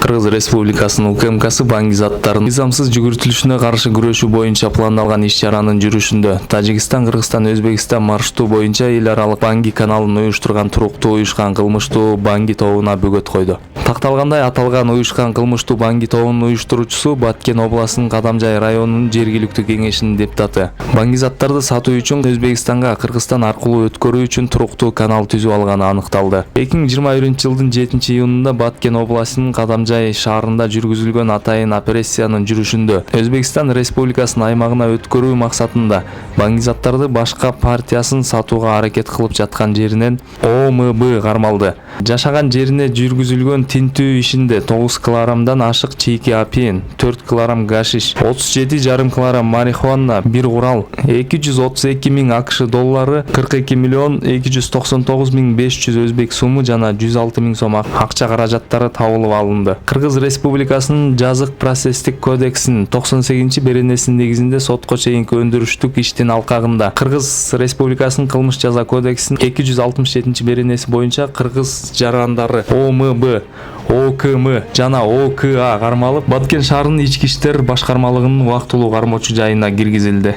Кыргыз Республикасынын УКМКсы баңги заттарынын мыйзамсыз жүгүртүлүшүнө каршы күрөшүү боюнча пландалган иш-чаранын жүрүшүндө Тажикстан, Кыргызстан, Өзбекстан маршруту боюнча эл аралык баңги каналын уюштурган туруктуу уюшкан кылмыштуу баңги тобуна бөгөт койду. Такталгандай, аталган уюшкан кылмыштуу баңги тобунун уюштуруучусу Баткен областынын Кадамжай районунун жергиликтүү кеңешинин депутаты. Баңги заттарды сатуу үчүн Өзбекстанга Кыргызстан аркылуу өткөрүү үчүн туруктуу канал түзүп алганы аныкталды. 2021-жылдын 7-июнунда Баткен областынын Кадамжай шаарында жүргүзүлгөн атайын операциянын жүрүшүндө Өзбекстан Республикасынын аймагына өткөрүү максатында баңги заттарды башка партиясын сатууга аракет кылып жаткан жеринен ОМБ кармалды. Жашаган жерине жүргүзүлгөн тинтүү ишинде 9 килограммдан ашык чийки апиен, 4 килограмм гашиш, 37,5 килограмм марихуана, 1 курал, 232 миң АКШ доллары, 42 миллион 299 миң 500 өзбек суму жана 106 миң сом акча каражаттары табылып алынды. Кыргыз Республикасынын жазык процесстик кодексинин 98-беренесинин негизинде сотко чейинки өндүрүштүк иштин алкагында Кыргыз Республикасынын кылмыш жаза кодексинин 267-беренеси боюнча кыргыз жарандары ОМБ, ОКМ жана ОКА кармалып, Баткен шаарынын ички иштер башкармалыгынын убактылуу кармоочу жайына киргизилди.